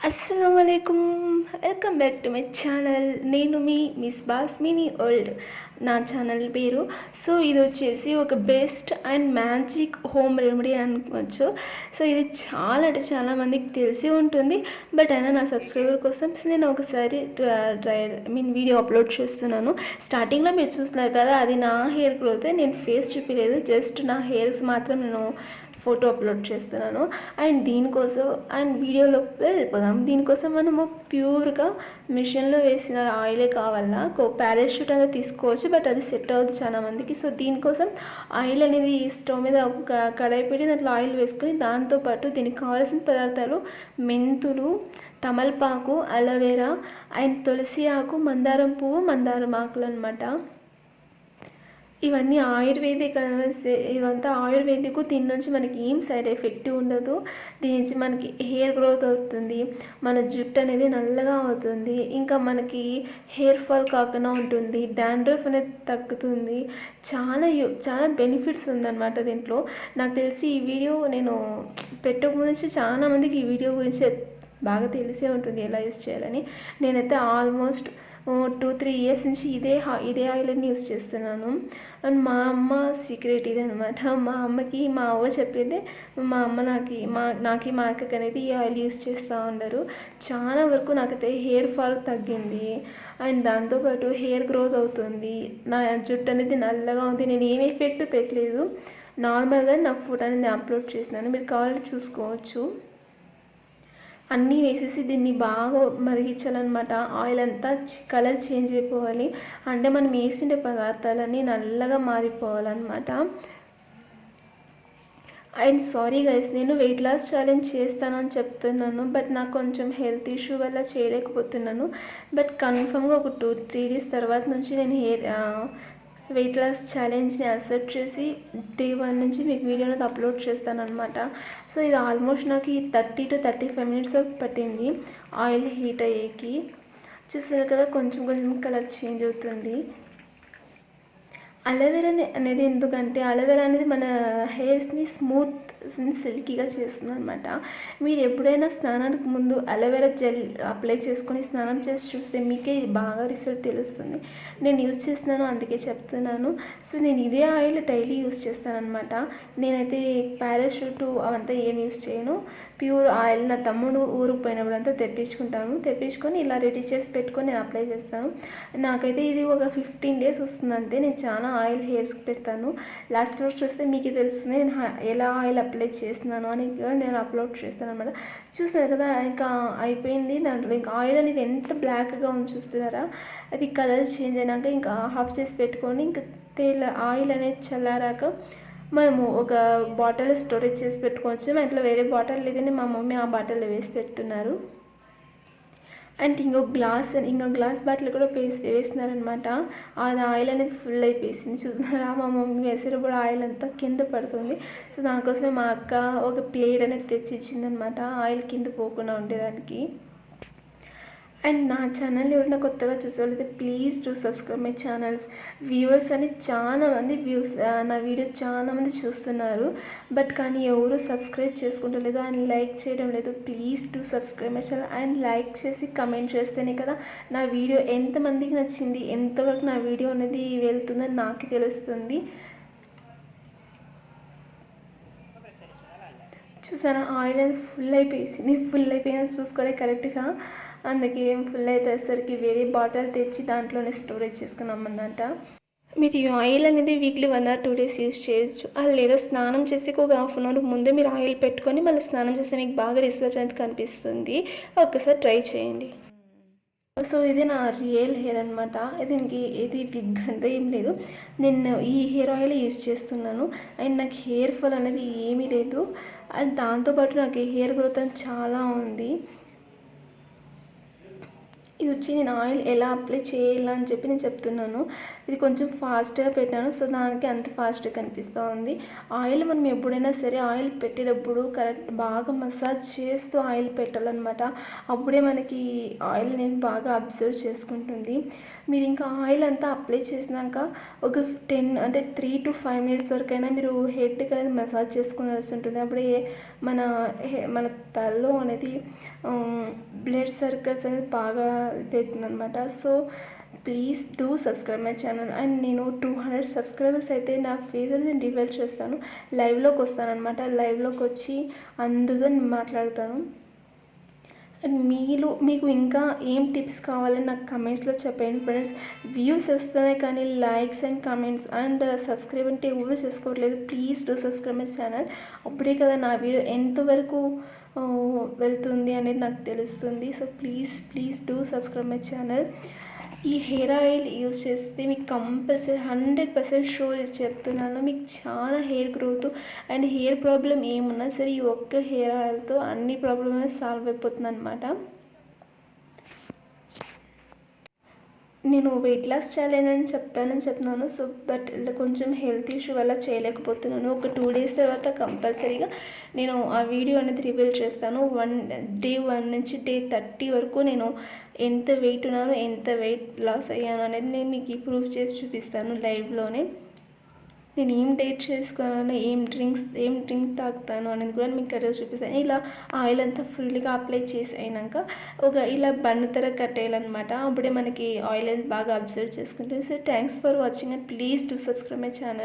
అస్సలాముఅలైకుం welcome back to my channel. నేను మీ miss బాస్మిని ఓల్డ్. నా ఛానల్ పేరు. సో ఇది వచ్చేసి ఒక best and magic home remedy అనుకోవచ్చు. సో ఇది చాలా అంటే చాలా మందికి తెలిసి ఉంటుంది. బట్ అయినా నా సబ్స్క్రైబర్ కోసం నేను ఒకసారి వీడియో అప్లోడ్ చేస్తున్నాను. స్టార్టింగ్లో మీరు చూస్తున్నారు కదా, అది నా హెయిర్ గ్రోత్. నేను ఫేస్ చూపించలేదు, జస్ట్ నా హెయిర్స్ మాత్రం నేను ఫోటో అప్లోడ్ చేస్తున్నాను. అండ్ దీనికోసం వీడియోలో వెళ్ళిపోదాం. దీనికోసం మనము ప్యూర్గా మిషన్లో వేసిన ఆయిలే కావాలా. పారాషూట్ అనేది తీసుకోవచ్చు, బట్ అది సెట్ అవుతుంది చాలా మందికి. సో దీనికోసం ఆయిల్ అనేది స్టవ్ మీద ఒక కడాయి పెట్టి దాంట్లో ఆయిల్ వేసుకొని, దాంతోపాటు దీనికి కావాల్సిన పదార్థాలు మెంతులు, తమలపాకు, అలోవెరా అండ్ తులసి ఆకు, మందారం పువ్వు, మందారం ఆకులు అనమాట. ఇవన్నీ ఆయుర్వేదిక్ ఇవంతా ఆయుర్వేదిక్. దీని నుంచి మనకి ఏం సైడ్ ఎఫెక్ట్ ఉండదు. దీని నుంచి మనకి హెయిర్ గ్రోత్ అవుతుంది, మన జుట్టు అనేది నల్లగా అవుతుంది, ఇంకా మనకి హెయిర్ ఫాల్ కాకుండా ఉంటుంది, డాండ్రఫ్ అనేది తగ్గుతుంది. చాలా బెనిఫిట్స్ ఉందన్నమాట దీంట్లో. నాకు తెలిసి ఈ వీడియో నేను పెట్టక నుంచి చాలామందికి ఈ వీడియో గురించి బాగా తెలిసే ఉంటుంది ఎలా యూస్ చేయాలని. నేనైతే ఆల్మోస్ట్ 2-3 ఇయర్స్ నుంచి ఇదే ఆయిల్ని యూస్ చేస్తున్నాను. అండ్ మా అమ్మ సీక్రెట్ ఇది అనమాట. మా అమ్మకి మా అవ్వ చెప్పిందే మా అమ్మ నాకు మా అక్కకి అనేది ఈ ఆయిల్ యూస్ చేస్తూ ఉండరు. చాలా వరకు నాకైతే హెయిర్ ఫాల్ తగ్గింది. అండ్ దాంతోపాటు హెయిర్ గ్రోత్ అవుతుంది. నా జుట్టు అనేది నల్లగా ఉంది. నేను ఏం ఎఫెక్ట్ పెట్టలేదు, నార్మల్గా నా ఫోటో అనేది అప్లోడ్ చేసినాను, మీరు కావాలంటే చూసుకోవచ్చు. అన్నీ వేసేసి దీన్ని బాగా మరిగించాలన్నమాట. ఆయిల్ అంతా కలర్ చేంజ్ అయిపోవాలి, అంటే మనం వేసిన పదార్థాలన్నీ నల్లగా మారిపోవాలన్నమాట. అండ్ సారీ గైస్, నేను వెయిట్ లాస్ ఛాలెంజ్ చేస్తాను అని చెప్తున్నాను, బట్ నాకు కొంచెం హెల్త్ ఇష్యూ వల్ల చేయలేకపోతున్నాను. బట్ కన్ఫర్మ్గా ఒక 2-3 డేస్ తర్వాత నుంచి నేను వెయిట్ లాస్ ఛాలెంజ్ని యాక్సెప్ట్ చేసి డే 1 నుంచి మీకు వీడియోని అప్లోడ్ చేస్తాను అనమాట. సో ఇది ఆల్మోస్ట్ నాకు 30-35 మినిట్స్ పట్టింది ఆయిల్ హీట్ అయ్యేకి. చూస్తారు కదా, కొంచెం కలర్ చేంజ్ అవుతుంది. అలోవెరా అనేది ఎందుకంటే అలోవెరా అనేది మన హెయిర్స్ని స్మూత్ సిల్కీగా చేస్తుంది అనమాట. మీరు ఎప్పుడైనా స్నానానికి ముందు అలోవెరా జెల్ అప్లై చేసుకొని స్నానం చేసి చూస్తే మీకే ఇది బాగా రిజల్ట్ తెలుస్తుంది. నేను యూజ్ చేస్తున్నాను, అందుకే చెప్తున్నాను. సో నేను ఇదే ఆయిల్ డైలీ యూజ్ చేస్తాను అనమాట. నేనైతే పారాషూట్ అవంతా ఏం యూజ్ చేయను, ప్యూర్ ఆయిల్ నా తమ్ముడు ఊరికి పోయినప్పుడు అంతా తెప్పించుకొని ఇలా రెడీ చేసి పెట్టుకొని నేను అప్లై చేస్తాను. నాకైతే ఇది ఒక 15 డేస్ వస్తుంది అంతే. నేను చాలా ఆయిల్ హెయిర్స్కి పెడతాను. లాస్ట్ రోజు చూస్తే మీకు తెలుస్తుంది నేను ఎలా ఆయిల్ అప్లై చేస్తున్నాను అని నేను అప్లోడ్ చేస్తాను అనమాట. చూస్తారు కదా, ఇంకా అయిపోయింది. దాంట్లో ఇంకా ఆయిల్ అనేది ఎంత బ్లాక్గా ఉంది చూస్తున్నారా. అది కలర్ చేంజ్ అయినాక ఇంకా ఆఫ్ చేసి పెట్టుకొని, ఇంకా ఆయిల్ అనేది చల్లారాక మేము ఒక బాటిల్ స్టోరేజ్ చేసి పెట్టుకోవచ్చు. మా ఇంట్లో వేరే బాటిల్ లేదని మా మమ్మీ ఆ బాటిల్లో వేసి పెడుతున్నారు. అండ్ ఇంకొక గ్లాస్ బాటిల్ కూడా వేస్తున్నారనమాట. అది ఆయిల్ అనేది ఫుల్ అయిపోయింది. చూస్తున్నారా, మా మమ్మీ వేసేటప్పుడు ఆయిల్ అంతా కింద పడుతుంది. సో దానికోసమే మా అక్క ఒక ప్లేట్ అనేది తెచ్చి ఇచ్చిందనమాట, ఆయిల్ కింద పోకుండా ఉండేదానికి. అండ్ నా ఛానల్ ఎవరైనా కొత్తగా చూసేవాళ్ళైతే please to subscribe my channels. Viewers అని చాలామంది నా వీడియో చాలామంది చూస్తున్నారు, బట్ కానీ ఎవరు సబ్స్క్రైబ్ చేసుకుంటలేదు అండ్ లైక్ చేయడం లేదు. Please to subscribe my channel and like చేసి కమెంట్ చేస్తేనే కదా నా వీడియో ఎంతమందికి నచ్చింది, ఎంతవరకు నా వీడియో అనేది వెళ్తుందని నాకు తెలుస్తుంది. చూసారా, ఆయిల్ అనేది ఫుల్ అయిపోయింది చూసుకోవాలి కరెక్ట్గా. అందుకే ఫుల్ అయిపోయేసరికి వేరే బాటిల్ తెచ్చి దాంట్లోనే స్టోరేజ్ చేసుకున్నామన్నమాట. మీరు ఈ ఆయిల్ అనేది వీక్లీ 1 or 2 days యూజ్ చేయొచ్చు. లేదా స్నానం చేసి ఒక 1/2 hour ముందే మీరు ఆయిల్ పెట్టుకొని మళ్ళీ స్నానం చేస్తే మీకు బాగా రిజల్ట్ అనేది కనిపిస్తుంది. ఒక్కసారి ట్రై చేయండి. సో ఇది నా రియల్ హెయిర్ అనమాట. దీనికి ఇది విగ్ అంతా ఏం లేదు, నేను ఈ హెయిర్ ఆయిల్ యూజ్ చేస్తున్నాను. అండ్ నాకు హెయిర్ ఫాల్ అనేది ఏమీ లేదు. అండ్ దాంతోపాటు నాకు హెయిర్ గ్రోత్ అని చాలా ఉంది. ఇది వచ్చి నేను ఆయిల్ ఎలా అప్లై చేయాలని చెప్పి నేను చెప్తున్నాను. ఇది కొంచెం ఫాస్ట్గా పెట్టాను, సో దానికి అంత ఫాస్ట్గా కనిపిస్తూ ఉంది. ఆయిల్ మనం ఎప్పుడైనా సరే ఆయిల్ పెట్టేటప్పుడు కరెక్ట్ బాగా మసాజ్ చేస్తూ ఆయిల్ పెట్టాలన్నమాట. అప్పుడే మనకి ఆయిల్ అనేది బాగా అబ్జర్వ్ చేసుకుంటుంది. మీరు ఇంకా ఆయిల్ అంతా అప్లై చేసినాక ఒక 3 to 5 minutes వరకైనా మీరు హెడ్కి అనేది మసాజ్ చేసుకోవాల్సి ఉంటుంది. అప్పుడే మన తలలో అనేది బ్లడ్ సర్కిల్స్ అనేది బాగా ఇదవుతుంది అనమాట. So please do subscribe my channel. And నేను 200 సబ్స్క్రైబర్స్ అయితే నా ఫేస్ అనేది నేను రివీల్ చేస్తాను, లైవ్లోకి వస్తానమాట. లైవ్లోకి వచ్చి అందరితో నేను మాట్లాడతాను. అండ్ మీకు ఇంకా ఏం టిప్స్ కావాలని నాకు కమెంట్స్లో చెప్పండి ఫ్రెండ్స్. వ్యూస్ వస్తున్నాయి కానీ likes and comments and subscribe అంటే ఎవరు చేసుకోవట్లేదు. Please do subscribe my channel. అప్పుడే కదా నా వీడియో ఎంతవరకు వెళ్తుంది అనేది నాకు తెలుస్తుంది. So please do subscribe my channel. ఈ హెయిర్ ఆయిల్ యూజ్ చేస్తే మీకు కంపల్సరీ 100% షూర్ చెప్తున్నాను, మీకు చాలా hair growth and hair problem ఏమున్నా సరే ఈ ఒక్క హెయిర్ ఆయిల్తో అన్ని ప్రాబ్లమ్ అనేది సాల్వ్ అయిపోతుంది అనమాట. నేను వెయిట్ లాస్ చేయాలని చెప్తున్నాను. సో బట్ కొంచెం హెల్త్ ఇష్యూ వల్ల చేయలేకపోతున్నాను. ఒక 2 days తర్వాత కంపల్సరీగా నేను ఆ వీడియో అనేది రివీల్ చేస్తాను. డే 1 నుంచి డే 30 వరకు నేను ఎంత వెయిట్ ఉన్నానో, ఎంత వెయిట్ లాస్ అయ్యాను అనేది నేను మీకు ప్రూఫ్ చేసి చూపిస్తాను లైవ్లోనే. నేను ఏం డైట్ చేసుకున్నాను, ఏం డ్రింక్ తాగుతాను అనేది కూడా మీకు అక్కడ చూపిస్తాను. ఇలా ఆయిల్ అంతా ఫుల్గా అప్లై చేసి అయినాక ఇలా బన్నతర కట్టేయాలన్నమాట. అప్పుడే మనకి ఆయిల్ అనేది బాగా అబ్జర్వ్ చేసుకుంటుంది. So thanks for watching and please do subscribe my channel.